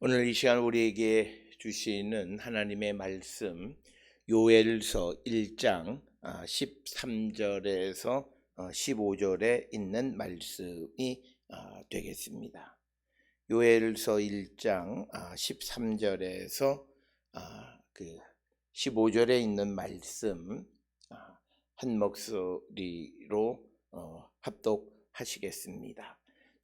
오늘 이 시간 우리에게 주시는 하나님의 말씀 요엘서 1장 13절에서 15절에 있는 말씀이 되겠습니다. 요엘서 1장 13절에서 15절에 있는 말씀 한 목소리로 합독하시겠습니다.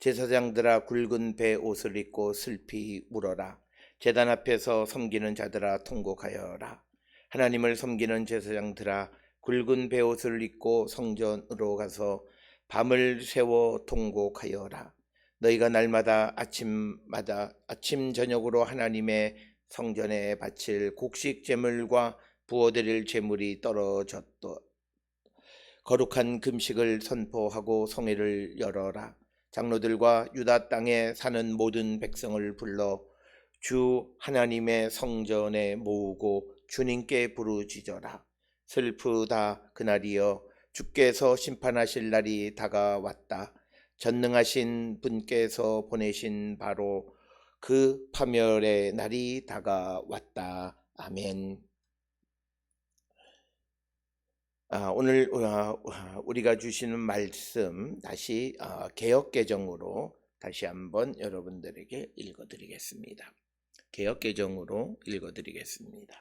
제사장들아 굵은 배 옷을 입고 슬피 울어라. 제단 앞에서 섬기는 자들아 통곡하여라. 하나님을 섬기는 제사장들아 굵은 배 옷을 입고 성전으로 가서 밤을 새워 통곡하여라. 너희가 날마다 아침 저녁으로 하나님의 성전에 바칠 곡식 제물과 부어드릴 제물이 떨어졌다. 거룩한 금식을 선포하고 성회를 열어라. 장로들과 유다 땅에 사는 모든 백성을 불러 주 하나님의 성전에 모으고 주님께 부르짖어라. 슬프다 그날이여, 주께서 심판하실 날이 다가왔다. 전능하신 분께서 보내신 바로 그 파멸의 날이 다가왔다. 아멘. 오늘 우리가 주시는 말씀 다시 개역개정으로 다시 한번 여러분들에게 읽어드리겠습니다. 개역개정으로 읽어드리겠습니다.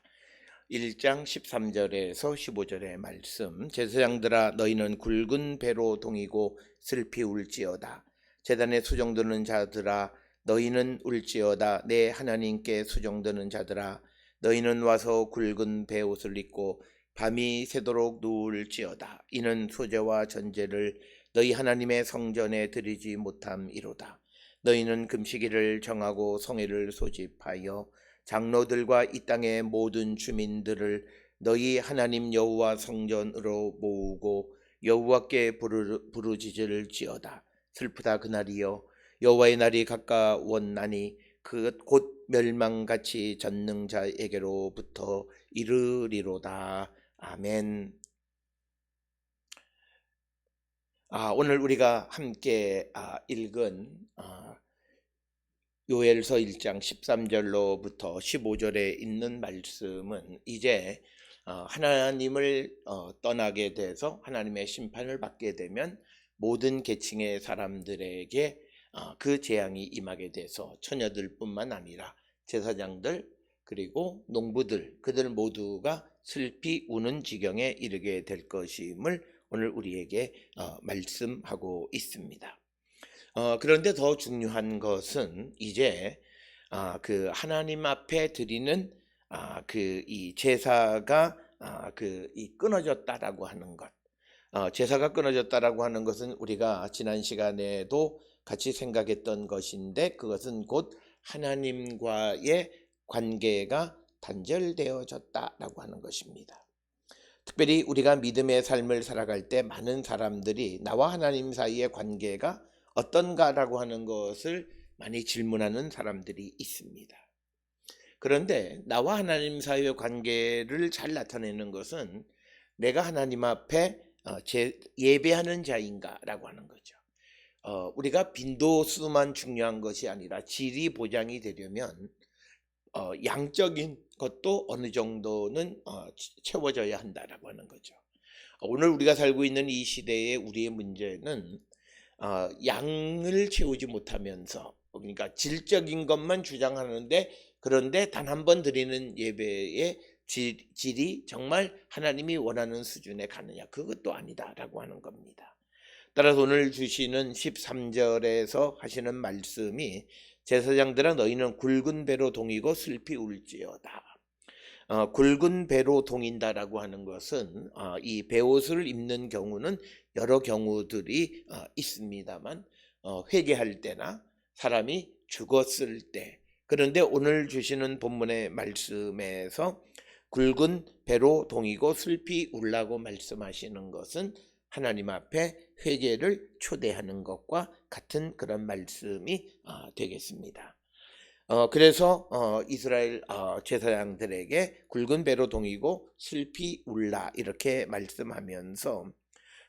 1장 13절에서 15절의 말씀. 제사장들아 너희는 굵은 배로 동이고 슬피 울지어다. 제단에 수종드는 자들아 너희는 울지어다. 내 하나님께 수종드는 자들아 너희는 와서 굵은 배 옷을 입고 밤이 새도록 누울지어다. 이는 소재와 전제를 너희 하나님의 성전에 드리지 못함이로다. 너희는 금식일을 정하고 성회를 소집하여 장로들과 이 땅의 모든 주민들을 너희 하나님 여호와 성전으로 모으고 여호와께 부르짖을지어다. 슬프다 그날이여, 여호와의 날이 가까웠나니 그 곧 멸망같이 전능자에게로부터 이르리로다. 아멘. 오늘 우리가 함께 읽은 요엘서 1장 13절로부터 15절에 있는 말씀은 이제 하나님을 떠나게 돼서 하나님의 심판을 받게 되면 모든 계층의 사람들에게 그 재앙이 임하게 돼서 처녀들뿐만 아니라 제사장들 그리고 농부들, 그들 모두가 슬피 우는 지경에 이르게 될 것임을 오늘 우리에게 말씀하고 있습니다. 그런데 더 중요한 것은 이제 그 하나님 앞에 드리는 이 제사가 이 끊어졌다라고 하는 것. 제사가 끊어졌다라고 하는 것은 우리가 지난 시간에도 같이 생각했던 것인데, 그것은 곧 하나님과의 관계가 단절되어졌다라고 하는 것입니다. 특별히 우리가 믿음의 삶을 살아갈 때 많은 사람들이 나와 하나님 사이의 관계가 어떤가라고 하는 것을 많이 질문하는 사람들이 있습니다. 그런데 나와 하나님 사이의 관계를 잘 나타내는 것은 내가 하나님 앞에 예배하는 자인가라고 하는 거죠. 우리가 빈도수만 중요한 것이 아니라 질이 보장이 되려면 양적인 것도 어느 정도는 채워져야 한다라고 하는 거죠. 오늘 우리가 살고 있는 이 시대의 우리의 문제는 양을 채우지 못하면서, 그러니까 질적인 것만 주장하는데, 그런데 단 한 번 드리는 예배의 질이 정말 하나님이 원하는 수준에 가느냐, 그것도 아니다라고 하는 겁니다. 따라서 오늘 주시는 13절에서 하시는 말씀이 제사장들아 너희는 굵은 배로 동이고 슬피 울지어다. 굵은 배로 동인다라고 하는 것은 이 배옷을 입는 경우는 여러 경우들이 있습니다만 회개할 때나 사람이 죽었을 때, 그런데 오늘 주시는 본문의 말씀에서 굵은 배로 동이고 슬피 울라고 말씀하시는 것은 하나님 앞에 회개를 초대하는 것과 같은 그런 말씀이 되겠습니다. 그래서 이스라엘 제사장들에게 굵은 배로 동이고 슬피 울라 이렇게 말씀하면서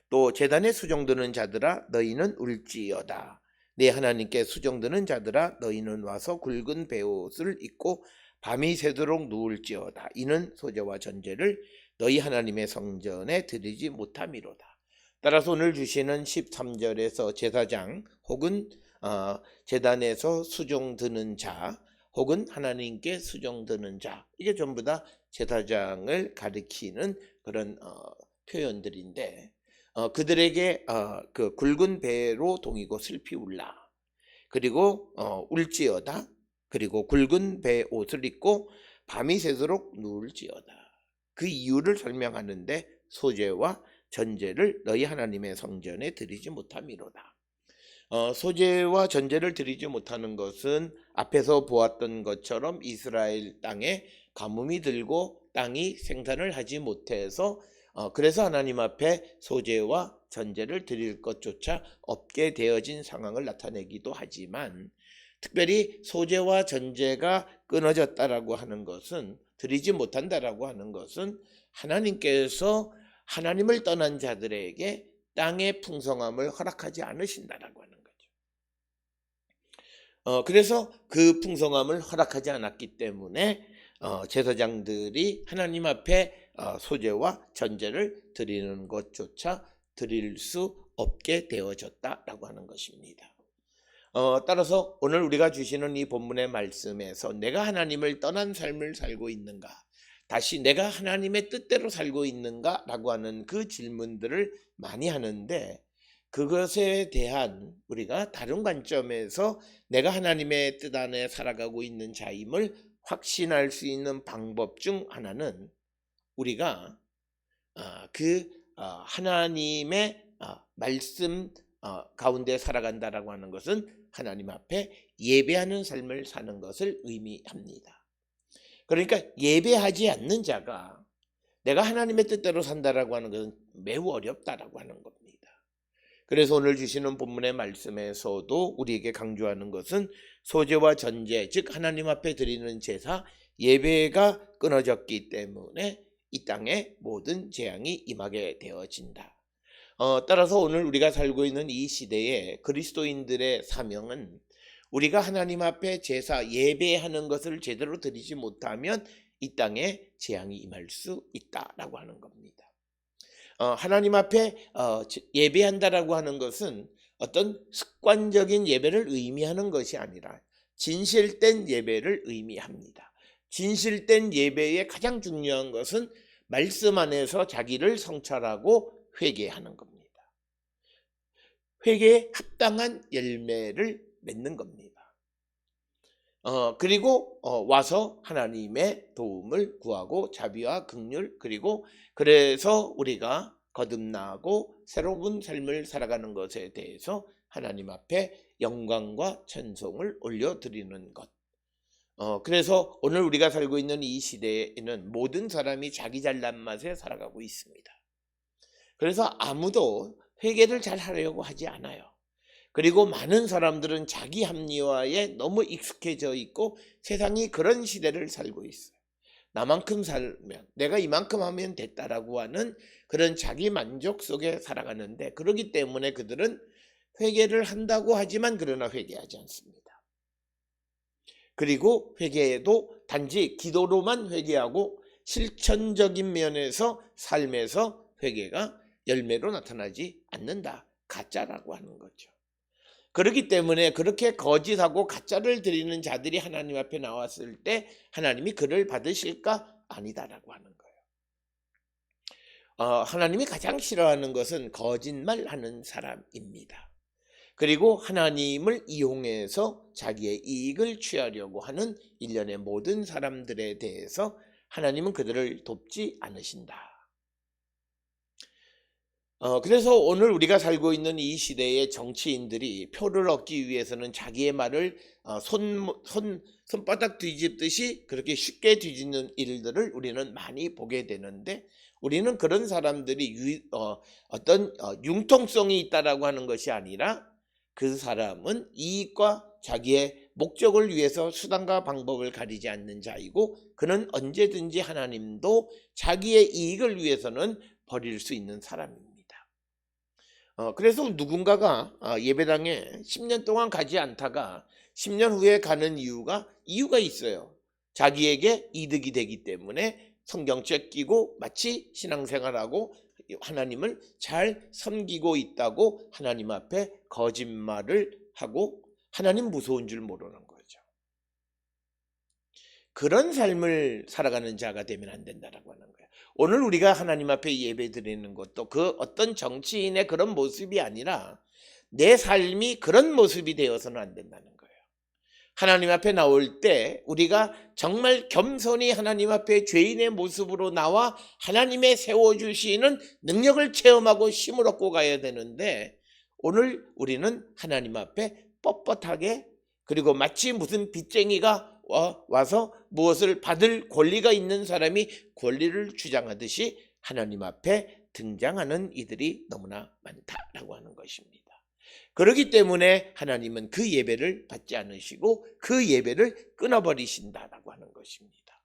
또 제단에 수종드는 자들아 너희는 울지어다. 네 하나님께 수종드는 자들아 너희는 와서 굵은 베옷을 입고 밤이 새도록 누울지어다. 이는 소재와 전제를 너희 하나님의 성전에 드리지 못함이로다. 따라서 오늘 주시는 13절에서 제사장 혹은 제단에서 수종드는 자 혹은 하나님께 수종드는 자, 이게 전부 다 제사장을 가리키는 그런 표현들인데, 그들에게 그 굵은 배로 동이고 슬피 울라. 그리고 울지어다. 그리고 굵은 배 옷을 입고 밤이 새도록 누울지어다. 그 이유를 설명하는데 소재와 전제를 너희 하나님의 성전에 드리지 못함이로다. 소재와 전제를 드리지 못하는 것은 앞에서 보았던 것처럼 이스라엘 땅에 가뭄이 들고 땅이 생산을 하지 못해서 그래서 하나님 앞에 소재와 전제를 드릴 것조차 없게 되어진 상황을 나타내기도 하지만, 특별히 소재와 전제가 끊어졌다라고 하는 것은, 드리지 못한다라고 하는 것은 하나님께서 하나님을 떠난 자들에게 땅의 풍성함을 허락하지 않으신다라고 하는 거죠. 그래서 그 풍성함을 허락하지 않았기 때문에 제사장들이 하나님 앞에 소재와 전제를 드리는 것조차 드릴 수 없게 되어졌다라고 하는 것입니다. 따라서 오늘 우리가 주시는 이 본문의 말씀에서 내가 하나님을 떠난 삶을 살고 있는가, 다시 내가 하나님의 뜻대로 살고 있는가 라고 하는 그 질문들을 많이 하는데, 그것에 대한 우리가 다른 관점에서 내가 하나님의 뜻 안에 살아가고 있는 자임을 확신할 수 있는 방법 중 하나는 우리가 하나님의 말씀 가운데 살아간다라고 하는 것은 하나님 앞에 예배하는 삶을 사는 것을 의미합니다. 그러니까 예배하지 않는 자가 내가 하나님의 뜻대로 산다라고 하는 것은 매우 어렵다라고 하는 겁니다. 그래서 오늘 주시는 본문의 말씀에서도 우리에게 강조하는 것은 소재와 전제, 즉 하나님 앞에 드리는 제사, 예배가 끊어졌기 때문에 이 땅에 모든 재앙이 임하게 되어진다. 따라서 오늘 우리가 살고 있는 이 시대에 그리스도인들의 사명은 우리가 하나님 앞에 제사, 예배하는 것을 제대로 드리지 못하면 이 땅에 재앙이 임할 수 있다라고 하는 겁니다. 하나님 앞에 예배한다라고 하는 것은 어떤 습관적인 예배를 의미하는 것이 아니라 진실된 예배를 의미합니다. 진실된 예배의 가장 중요한 것은 말씀 안에서 자기를 성찰하고 회개하는 겁니다. 회개에 합당한 열매를 맺는 겁니다. 그리고 와서 하나님의 도움을 구하고 자비와 긍휼, 그리고 그래서 우리가 거듭나고 새로운 삶을 살아가는 것에 대해서 하나님 앞에 영광과 찬송을 올려드리는 것. 그래서 오늘 우리가 살고 있는 이 시대에는 모든 사람이 자기 잘난 맛에 살아가고 있습니다. 그래서 아무도 회개를 잘 하려고 하지 않아요. 그리고 많은 사람들은 자기 합리화에 너무 익숙해져 있고 세상이 그런 시대를 살고 있어요. 나만큼 살면, 내가 이만큼 하면 됐다라고 하는 그런 자기 만족 속에 살아가는데, 그렇기 때문에 그들은 회개를 한다고 하지만 그러나 회개하지 않습니다. 그리고 회개에도 단지 기도로만 회개하고 실천적인 면에서 삶에서 회개가 열매로 나타나지 않는다. 가짜라고 하는 거죠. 그렇기 때문에 그렇게 거짓하고 가짜를 드리는 자들이 하나님 앞에 나왔을 때 하나님이 그를 받으실까? 아니다라고 하는 거예요. 하나님이 가장 싫어하는 것은 거짓말하는 사람입니다. 그리고 하나님을 이용해서 자기의 이익을 취하려고 하는 일련의 모든 사람들에 대해서 하나님은 그들을 돕지 않으신다. 그래서 오늘 우리가 살고 있는 이 시대의 정치인들이 표를 얻기 위해서는 자기의 말을 손바닥 뒤집듯이 그렇게 쉽게 뒤집는 일들을 우리는 많이 보게 되는데, 우리는 그런 사람들이 어떤 융통성이 있다라고 하는 것이 아니라 그 사람은 이익과 자기의 목적을 위해서 수단과 방법을 가리지 않는 자이고, 그는 언제든지 하나님도 자기의 이익을 위해서는 버릴 수 있는 사람입니다. 그래서 누군가가 예배당에 10년 동안 가지 않다가 10년 후에 가는 이유가 있어요. 자기에게 이득이 되기 때문에 성경책 끼고 마치 신앙생활하고 하나님을 잘 섬기고 있다고 하나님 앞에 거짓말을 하고 하나님 무서운 줄 모르는 거죠. 그런 삶을 살아가는 자가 되면 안 된다라고 하는 거예요. 오늘 우리가 하나님 앞에 예배 드리는 것도 그 어떤 정치인의 그런 모습이 아니라 내 삶이 그런 모습이 되어서는 안 된다는 거예요. 하나님 앞에 나올 때 우리가 정말 겸손히 하나님 앞에 죄인의 모습으로 나와 하나님의 세워주시는 능력을 체험하고 힘을 얻고 가야 되는데, 오늘 우리는 하나님 앞에 뻣뻣하게, 그리고 마치 무슨 빚쟁이가 와서 무엇을 받을 권리가 있는 사람이 권리를 주장하듯이 하나님 앞에 등장하는 이들이 너무나 많다라고 하는 것입니다. 그렇기 때문에 하나님은 그 예배를 받지 않으시고 그 예배를 끊어버리신다라고 하는 것입니다.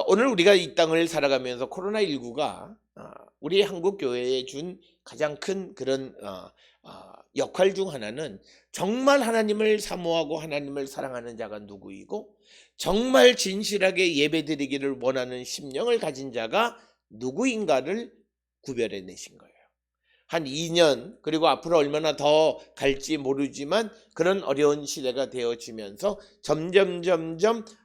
오늘 우리가 이 땅을 살아가면서 코로나19가 우리 한국 교회에 준 가장 큰 그런 역할 중 하나는 정말 하나님을 사모하고 하나님을 사랑하는 자가 누구이고 정말 진실하게 예배드리기를 원하는 심령을 가진 자가 누구인가를 구별해 내신 거예요. 한 2년 그리고 앞으로 얼마나 더 갈지 모르지만 그런 어려운 시대가 되어지면서 점점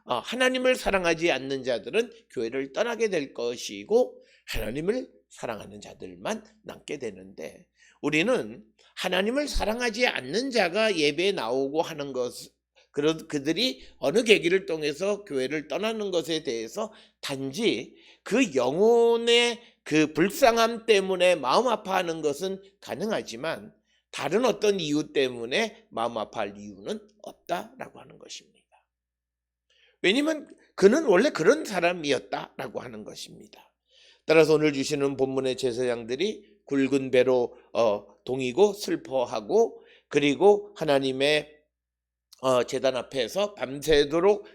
하나님을 사랑하지 않는 자들은 교회를 떠나게 될 것이고 하나님을 사랑하는 자들만 남게 되는데, 우리는 하나님을 사랑하지 않는 자가 예배에 나오고 하는 것, 그들이 어느 계기를 통해서 교회를 떠나는 것에 대해서 단지 그 영혼의 그 불쌍함 때문에 마음 아파하는 것은 가능하지만 다른 어떤 이유 때문에 마음 아파할 이유는 없다라고 하는 것입니다. 왜냐하면 그는 원래 그런 사람이었다라고 하는 것입니다. 따라서 오늘 주시는 본문의 제사장들이 굵은 배로 동이고 슬퍼하고, 그리고 하나님의 제단 앞에서 밤새도록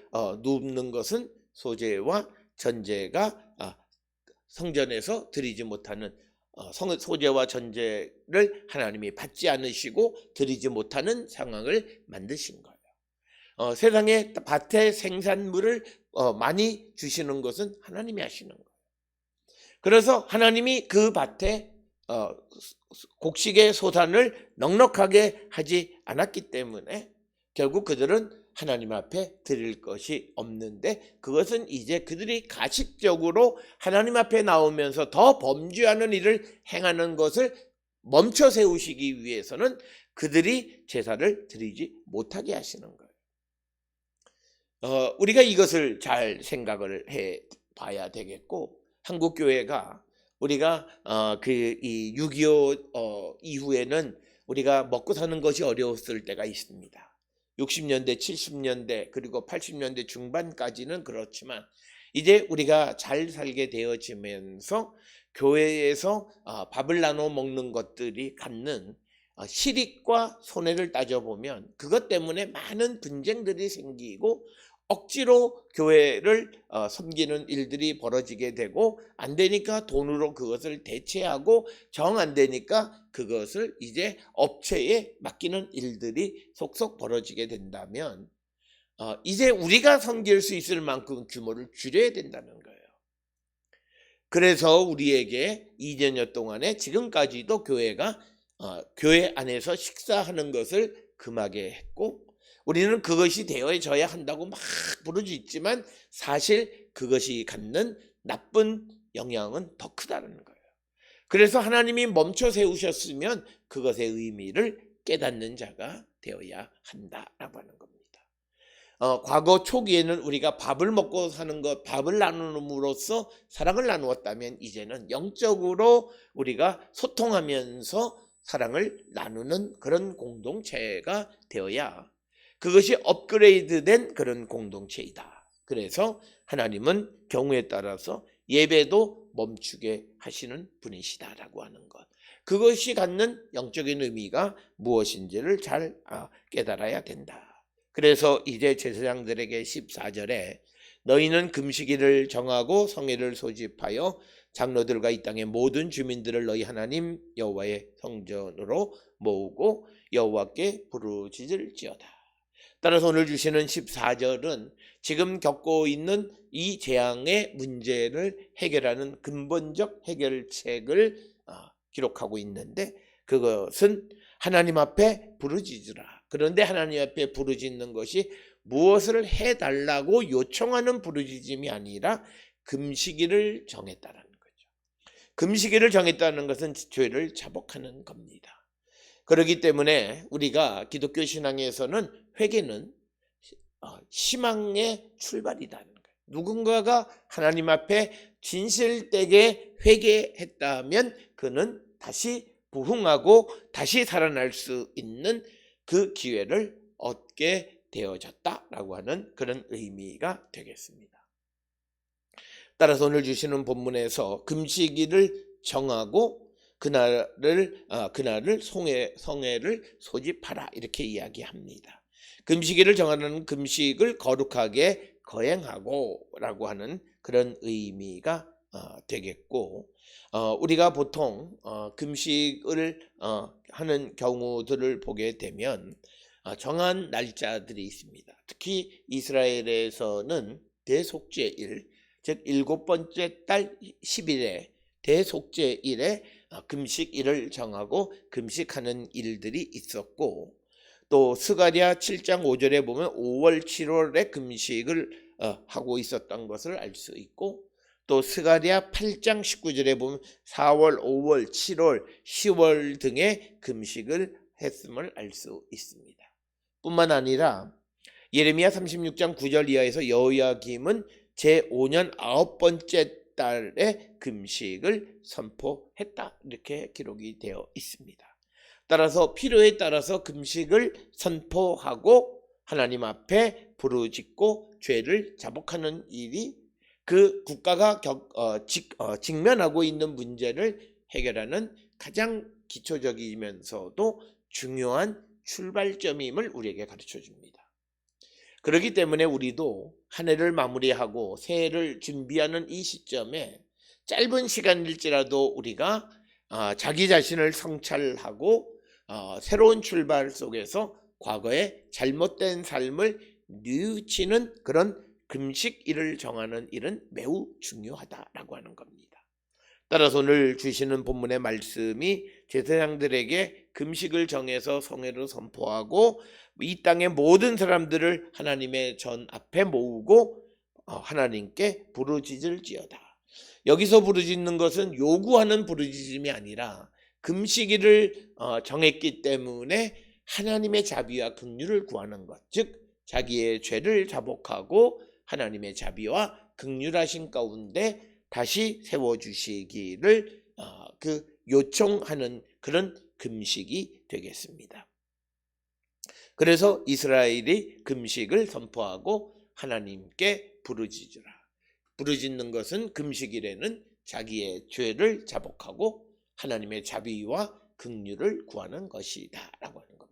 눕는 것은 소제와 전제가 성전에서 드리지 못하는 소제와 전제를 하나님이 받지 않으시고 드리지 못하는 상황을 만드신 거예요. 세상에 밭에 생산물을 많이 주시는 것은 하나님이 하시는 거예요. 그래서 하나님이 그 밭에 곡식의 소산을 넉넉하게 하지 않았기 때문에 결국 그들은 하나님 앞에 드릴 것이 없는데, 그것은 이제 그들이 가식적으로 하나님 앞에 나오면서 더 범죄하는 일을 행하는 것을 멈춰 세우시기 위해서는 그들이 제사를 드리지 못하게 하시는 거예요. 우리가 이것을 잘 생각을 해 봐야 되겠고, 한국 교회가 우리가 이 6.25 이후에는 우리가 먹고 사는 것이 어려웠을 때가 있습니다. 60년대, 70년대 그리고 80년대 중반까지는 그렇지만 이제 우리가 잘 살게 되어지면서 교회에서 밥을 나눠 먹는 것들이 갖는 실익과 손해를 따져보면 그것 때문에 많은 분쟁들이 생기고 억지로 교회를 섬기는 일들이 벌어지게 되고, 안 되니까 돈으로 그것을 대체하고, 정 안 되니까 그것을 이제 업체에 맡기는 일들이 속속 벌어지게 된다면 이제 우리가 섬길 수 있을 만큼 규모를 줄여야 된다는 거예요. 그래서 우리에게 2년여 동안에 지금까지도 교회가 교회 안에서 식사하는 것을 금하게 했고, 우리는 그것이 되어져야 한다고 막 부르짖지만 사실 그것이 갖는 나쁜 영향은 더 크다는 거예요. 그래서 하나님이 멈춰 세우셨으면 그것의 의미를 깨닫는 자가 되어야 한다라고 하는 겁니다. 과거 초기에는 우리가 밥을 먹고 사는 것, 밥을 나눔으로써 사랑을 나누었다면 이제는 영적으로 우리가 소통하면서 사랑을 나누는 그런 공동체가 되어야 그것이 업그레이드된 그런 공동체이다. 그래서 하나님은 경우에 따라서 예배도 멈추게 하시는 분이시다라고 하는 것, 그것이 갖는 영적인 의미가 무엇인지를 잘 깨달아야 된다. 그래서 이제 제사장들에게 14절에 너희는 금식일을 정하고 성회를 소집하여 장로들과 이 땅의 모든 주민들을 너희 하나님 여호와의 성전으로 모으고 여호와께 부르짖을지어다. 따라서 오늘 주시는 14절은 지금 겪고 있는 이 재앙의 문제를 해결하는 근본적 해결책을 기록하고 있는데, 그것은 하나님 앞에 부르짖으라. 그런데 하나님 앞에 부르짖는 것이 무엇을 해달라고 요청하는 부르짖음이 아니라 금식일을 정했다는 거죠. 금식일을 정했다는 것은 죄를 자복하는 겁니다. 그렇기 때문에 우리가 기독교 신앙에서는 회개는 희망의 출발이라는 거예요. 누군가가 하나님 앞에 진실되게 회개했다면 그는 다시 부흥하고 다시 살아날 수 있는 그 기회를 얻게 되어졌다라고 하는 그런 의미가 되겠습니다. 따라서 오늘 주시는 본문에서 금식일을 정하고 그날을 성회를 소집하라 이렇게 이야기합니다. 금식일을 정하는 금식을 거룩하게 거행하고라고 하는 그런 의미가 되겠고, 우리가 보통 금식을 하는 경우들을 보게 되면 정한 날짜들이 있습니다. 특히 이스라엘에서는 대속죄일, 즉 7번째 달 10일에 대속죄일에 금식일을 정하고 금식하는 일들이 있었고, 또 스가랴 7장 5절에 보면 5월 7월에 금식을 하고 있었던 것을 알 수 있고, 또 스가랴 8장 19절에 보면 4월, 5월, 7월, 10월 등의 금식을 했음을 알 수 있습니다. 뿐만 아니라 예레미야 36장 9절 이하에서 여호야김은 제5년 9번째 달에 금식을 선포했다 이렇게 기록이 되어 있습니다. 따라서 필요에 따라서 금식을 선포하고 하나님 앞에 부르짖고 죄를 자복하는 일이 그 국가가 직면하고 있는 문제를 해결하는 가장 기초적이면서도 중요한 출발점임을 우리에게 가르쳐 줍니다. 그렇기 때문에 우리도 한 해를 마무리하고 새해를 준비하는 이 시점에 짧은 시간일지라도 우리가 자기 자신을 성찰하고 새로운 출발 속에서 과거의 잘못된 삶을 뉘우치는 그런 금식일을 정하는 일은 매우 중요하다라고 하는 겁니다. 따라서 오늘 주시는 본문의 말씀이 제사장들에게 금식을 정해서 성회로 선포하고 이 땅의 모든 사람들을 하나님의 전 앞에 모으고 하나님께 부르짖을지어다. 여기서 부르짖는 것은 요구하는 부르짖음이 아니라 금식일을 정했기 때문에 하나님의 자비와 긍휼을 구하는 것, 즉 자기의 죄를 자복하고 하나님의 자비와 긍휼하신 가운데 다시 세워주시기를 요청하는 그런 금식이 되겠습니다. 그래서 이스라엘이 금식을 선포하고 하나님께 부르짖으라. 부르짖는 것은 금식일에는 자기의 죄를 자복하고 하나님의 자비와 긍휼을 구하는 것이다 라고 하는 겁니다.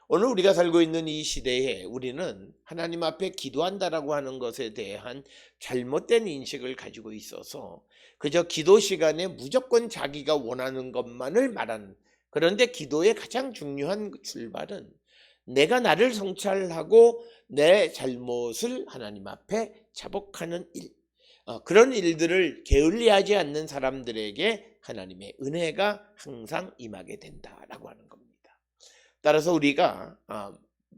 오늘 우리가 살고 있는 이 시대에 우리는 하나님 앞에 기도한다라고 하는 것에 대한 잘못된 인식을 가지고 있어서 그저 기도 시간에 무조건 자기가 원하는 것만을 말하는, 그런데 기도의 가장 중요한 출발은 내가 나를 성찰하고 내 잘못을 하나님 앞에 자복하는 일, 그런 일들을 게을리하지 않는 사람들에게 하나님의 은혜가 항상 임하게 된다라고 하는 겁니다. 따라서 우리가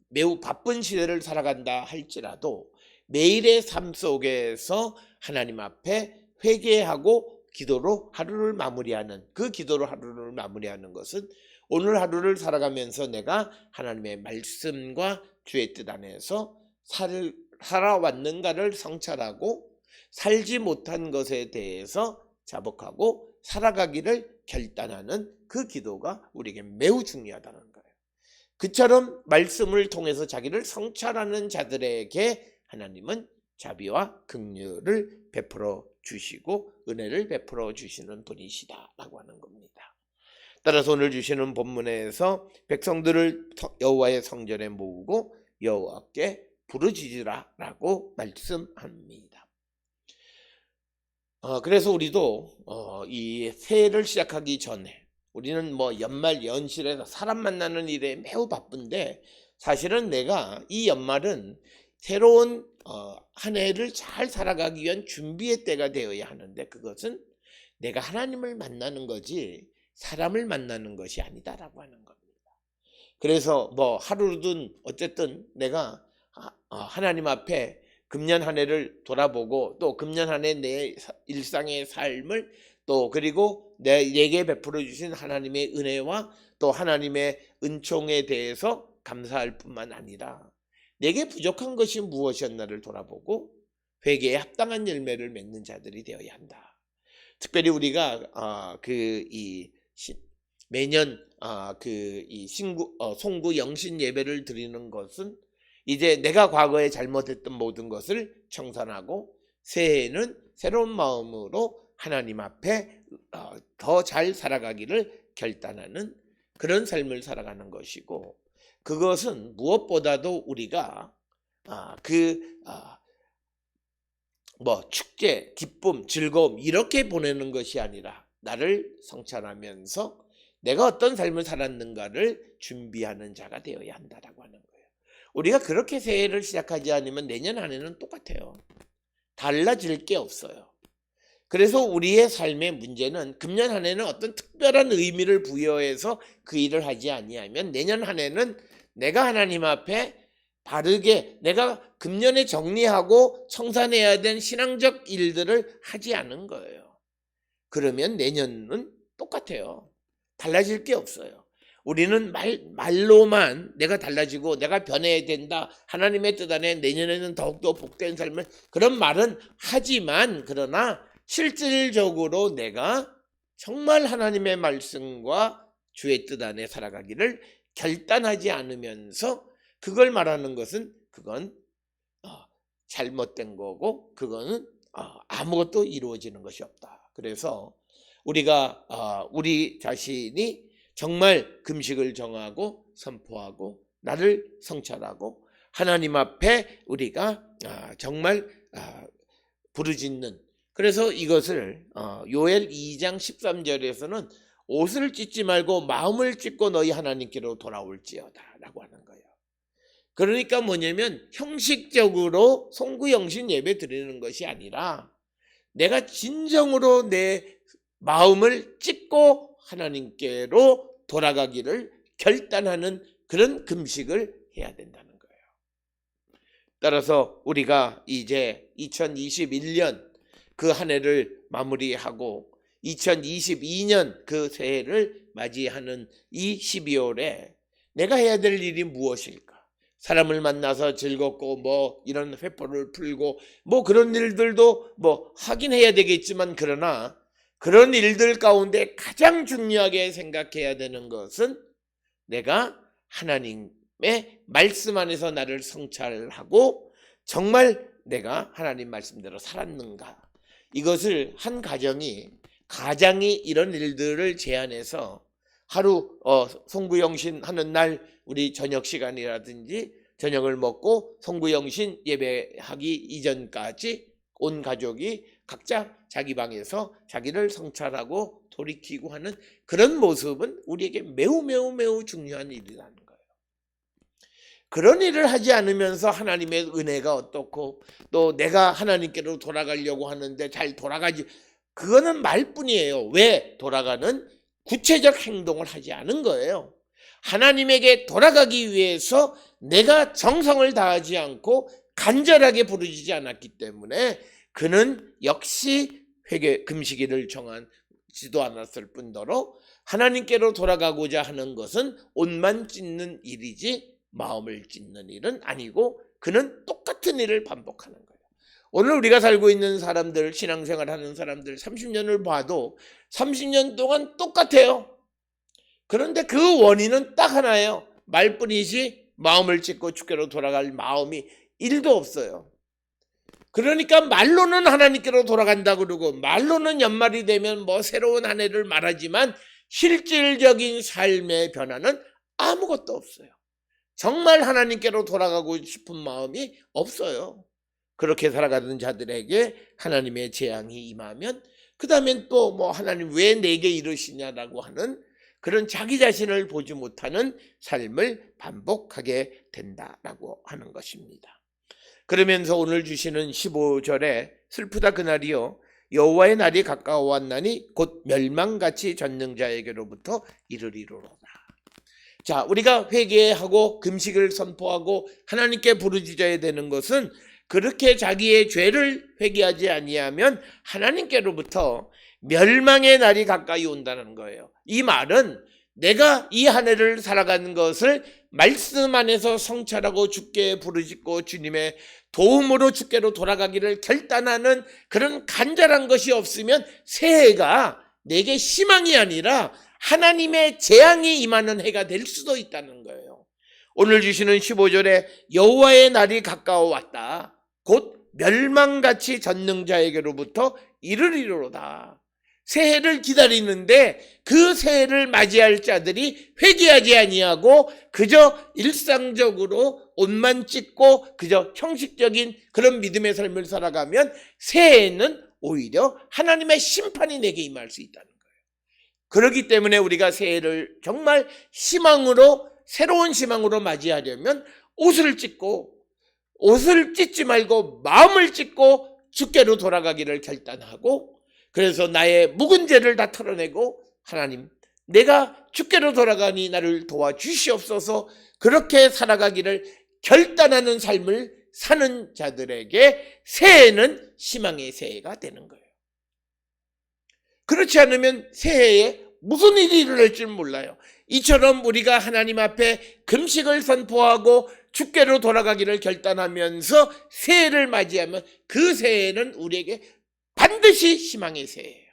매우 바쁜 시대를 살아간다 할지라도 매일의 삶 속에서 하나님 앞에 회개하고 기도로 하루를 마무리하는, 그 기도로 하루를 마무리하는 것은 오늘 하루를 살아가면서 내가 하나님의 말씀과 주의 뜻 안에서 살아왔는가를 성찰하고 살지 못한 것에 대해서 자복하고 살아가기를 결단하는 그 기도가 우리에게 매우 중요하다는 거예요. 그처럼 말씀을 통해서 자기를 성찰하는 자들에게 하나님은 자비와 긍휼을 베풀어 주시고 은혜를 베풀어 주시는 분이시다라고 하는 겁니다. 따라서 오늘 주시는 본문에서 백성들을 여호와의 성전에 모으고 여호와께 부르짖으라라고 말씀합니다. 그래서 우리도 이 새해를 시작하기 전에 우리는 뭐 연말 연시에서 사람 만나는 일에 매우 바쁜데 사실은 내가 이 연말은 새로운 한 해를 잘 살아가기 위한 준비의 때가 되어야 하는데 그것은 내가 하나님을 만나는 거지 사람을 만나는 것이 아니다라고 하는 겁니다. 그래서 뭐 하루든 어쨌든 내가 하나님 앞에 금년 한 해를 돌아보고 또 금년 한 해 내 일상의 삶을 또 그리고 내게 베풀어 주신 하나님의 은혜와 또 하나님의 은총에 대해서 감사할 뿐만 아니라 내게 부족한 것이 무엇이었나를 돌아보고 회개에 합당한 열매를 맺는 자들이 되어야 한다. 특별히 우리가 매년 송구 영신 예배를 드리는 것은 이제 내가 과거에 잘못했던 모든 것을 청산하고 새해에는 새로운 마음으로 하나님 앞에 더 잘 살아가기를 결단하는 그런 삶을 살아가는 것이고 그것은 무엇보다도 우리가 축제, 기쁨, 즐거움 이렇게 보내는 것이 아니라 나를 성찰하면서 내가 어떤 삶을 살았는가를 준비하는 자가 되어야 한다라고 하는 거예요. 우리가 그렇게 새해를 시작하지 않으면 내년 한 해는 똑같아요. 달라질 게 없어요. 그래서 우리의 삶의 문제는 금년 한 해는 어떤 특별한 의미를 부여해서 그 일을 하지 아니하면 내년 한 해는 내가 하나님 앞에 바르게 내가 금년에 정리하고 청산해야 된 신앙적 일들을 하지 않은 거예요. 그러면 내년은 똑같아요. 달라질 게 없어요. 우리는 말로만 내가 달라지고 내가 변해야 된다. 하나님의 뜻 안에 내년에는 더욱더 복된 삶을 그런 말은 하지만 그러나 실질적으로 내가 정말 하나님의 말씀과 주의 뜻 안에 살아가기를 결단하지 않으면서 그걸 말하는 것은 그건 잘못된 거고 그거는 아무것도 이루어지는 것이 없다. 그래서 우리가 우리 자신이 정말 금식을 정하고 선포하고 나를 성찰하고 하나님 앞에 우리가 정말 부르짖는 그래서 이것을 요엘 2장 13절에서는 옷을 찢지 말고 마음을 찢고 너희 하나님께로 돌아올지어다 라고 하는 거예요. 그러니까 뭐냐면 형식적으로 송구영신 예배 드리는 것이 아니라 내가 진정으로 내 마음을 찢고 하나님께로 돌아가기를 결단하는 그런 금식을 해야 된다는 거예요. 따라서 우리가 이제 2021년 그 한 해를 마무리하고 2022년 그 새해를 맞이하는 이 12월에 내가 해야 될 일이 무엇일까? 사람을 만나서 즐겁고 뭐 이런 회포를 풀고 뭐 그런 일들도 뭐 하긴 해야 되겠지만 그러나 그런 일들 가운데 가장 중요하게 생각해야 되는 것은 내가 하나님의 말씀 안에서 나를 성찰하고 정말 내가 하나님 말씀대로 살았는가 이것을 한 가정이 이런 일들을 제안해서 하루 송구영신 하는 날 우리 저녁 시간이라든지 저녁을 먹고 송구영신 예배하기 이전까지 온 가족이 각자 자기 방에서 자기를 성찰하고 돌이키고 하는 그런 모습은 우리에게 매우 매우 매우 중요한 일이라는 거예요. 그런 일을 하지 않으면서 하나님의 은혜가 어떻고 또 내가 하나님께로 돌아가려고 하는데 잘 돌아가지 그거는 말뿐이에요. 왜 돌아가는 구체적 행동을 하지 않은 거예요. 하나님에게 돌아가기 위해서 내가 정성을 다하지 않고 간절하게 부르짖지 않았기 때문에 그는 역시 회개 금식일을 정하지도 않았을 뿐더러 하나님께로 돌아가고자 하는 것은 옷만 찢는 일이지 마음을 찢는 일은 아니고 그는 똑같은 일을 반복하는 거예요. 오늘 우리가 살고 있는 사람들 신앙생활하는 사람들 30년을 봐도 30년 동안 똑같아요. 그런데 그 원인은 딱 하나예요. 말뿐이지 마음을 찢고 주께로 돌아갈 마음이 1도 없어요. 그러니까 말로는 하나님께로 돌아간다 그러고 말로는 연말이 되면 뭐 새로운 한 해를 말하지만 실질적인 삶의 변화는 아무것도 없어요. 정말 하나님께로 돌아가고 싶은 마음이 없어요. 그렇게 살아가는 자들에게 하나님의 재앙이 임하면 그 다음엔 또 뭐 하나님 왜 내게 이러시냐라고 하는 그런 자기 자신을 보지 못하는 삶을 반복하게 된다라고 하는 것입니다. 그러면서 오늘 주시는 15절에 슬프다 그날이요 여호와의 날이 가까워 왔나니 곧 멸망같이 전능자에게로부터 이르리로다. 자, 우리가 회개하고 금식을 선포하고 하나님께 부르짖어야 되는 것은 그렇게 자기의 죄를 회개하지 아니하면 하나님께로부터 멸망의 날이 가까이 온다는 거예요. 이 말은 내가 이 한 해를 살아가는 것을 말씀 안에서 성찰하고 주께 부르짖고 주님의 도움으로 주께로 돌아가기를 결단하는 그런 간절한 것이 없으면 새해가 내게 희망이 아니라 하나님의 재앙이 임하는 해가 될 수도 있다는 거예요. 오늘 주시는 15절에 여호와의 날이 가까워 왔다. 곧 멸망같이 전능자에게로부터 이르리로다. 새해를 기다리는데 그 새해를 맞이할 자들이 회개하지 아니하고 그저 일상적으로 옷만 찢고 그저 형식적인 그런 믿음의 삶을 살아가면 새해에는 오히려 하나님의 심판이 내게 임할 수 있다는 거예요. 그렇기 때문에 우리가 새해를 정말 희망으로 새로운 희망으로 맞이하려면 옷을 찢지 말고 마음을 찢고 주께로 돌아가기를 결단하고 그래서 나의 묵은 죄를 다 털어내고 하나님 내가 주께로 돌아가니 나를 도와주시옵소서 그렇게 살아가기를 결단하는 삶을 사는 자들에게 새해는 희망의 새해가 되는 거예요. 그렇지 않으면 새해에 무슨 일이 일어날 줄 몰라요. 이처럼 우리가 하나님 앞에 금식을 선포하고 주께로 돌아가기를 결단하면서 새해를 맞이하면 그 새해는 우리에게 반드시 희망의 새해예요.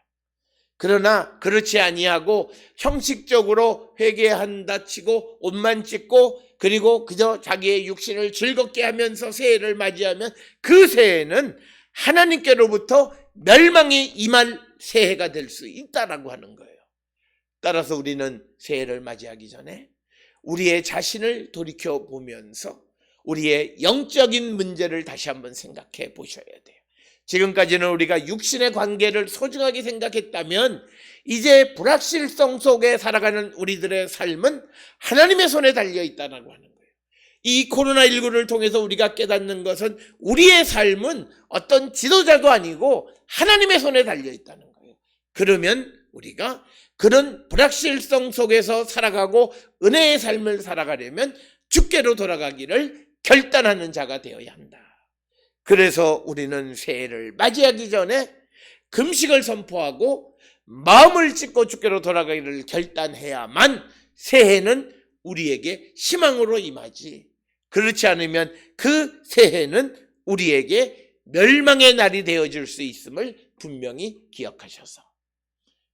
그러나 그렇지 아니하고 형식적으로 회개한다 치고 옷만 찢고 그리고 그저 자기의 육신을 즐겁게 하면서 새해를 맞이하면 그 새해는 하나님께로부터 멸망이 임할 새해가 될 수 있다라고 하는 거예요. 따라서 우리는 새해를 맞이하기 전에 우리의 자신을 돌이켜 보면서 우리의 영적인 문제를 다시 한번 생각해 보셔야 돼요. 지금까지는 우리가 육신의 관계를 소중하게 생각했다면 이제 불확실성 속에 살아가는 우리들의 삶은 하나님의 손에 달려 있다고 하는 거예요. 이 코로나19를 통해서 우리가 깨닫는 것은 우리의 삶은 어떤 지도자도 아니고 하나님의 손에 달려 있다는 거예요. 그러면 우리가 그런 불확실성 속에서 살아가고 은혜의 삶을 살아가려면 주께로 돌아가기를 결단하는 자가 되어야 한다. 그래서 우리는 새해를 맞이하기 전에 금식을 선포하고 마음을 찢고 주께로 돌아가기를 결단해야만 새해는 우리에게 희망으로 임하지. 그렇지 않으면 그 새해는 우리에게 멸망의 날이 되어질 수 있음을 분명히 기억하셔서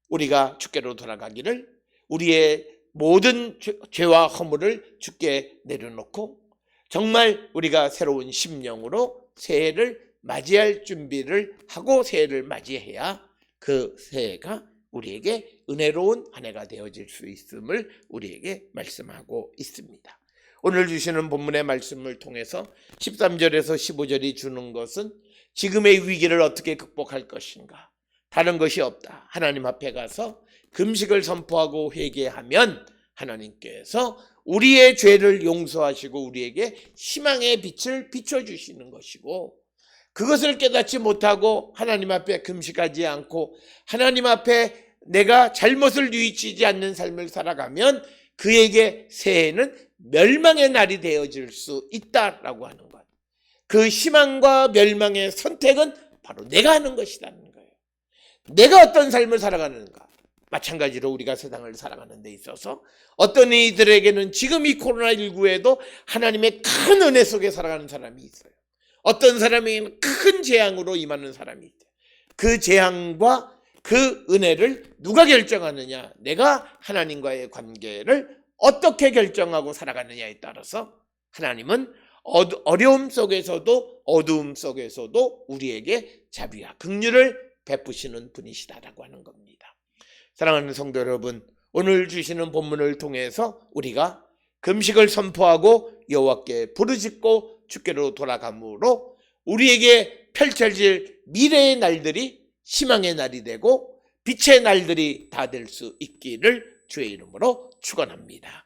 우리가 주께로 돌아가기를 우리의 모든 죄와 허물을 주께 내려놓고 정말 우리가 새로운 심령으로 새해를 맞이할 준비를 하고 새해를 맞이해야 그 새해가 우리에게 은혜로운 한 해가 되어질 수 있음을 우리에게 말씀하고 있습니다. 오늘 주시는 본문의 말씀을 통해서 13절에서 15절이 주는 것은 지금의 위기를 어떻게 극복할 것인가? 다른 것이 없다. 하나님 앞에 가서 금식을 선포하고 회개하면 하나님께서 우리의 죄를 용서하시고 우리에게 희망의 빛을 비춰주시는 것이고 그것을 깨닫지 못하고 하나님 앞에 금식하지 않고 하나님 앞에 내가 잘못을 뉘우치지 않는 삶을 살아가면 그에게 새해는 멸망의 날이 되어질 수 있다라고 하는 것. 그 희망과 멸망의 선택은 바로 내가 하는 것이라는 거예요. 내가 어떤 삶을 살아가는가. 마찬가지로 우리가 세상을 살아가는 데 있어서 어떤 이들에게는 지금 이 코로나19에도 하나님의 큰 은혜 속에 살아가는 사람이 있어요. 어떤 사람에게는 큰 재앙으로 임하는 사람이 있어요. 그 재앙과 그 은혜를 누가 결정하느냐? 내가 하나님과의 관계를 어떻게 결정하고 살아가느냐에 따라서 하나님은 어려움 속에서도 어두움 속에서도 우리에게 자비와 긍휼을 베푸시는 분이시다라고 하는 겁니다. 사랑하는 성도 여러분, 오늘 주시는 본문을 통해서 우리가 금식을 선포하고 여호와께 부르짖고 주께로 돌아감으로 우리에게 펼쳐질 미래의 날들이 희망의 날이 되고 빛의 날들이 다 될 수 있기를 주의 이름으로 축원합니다.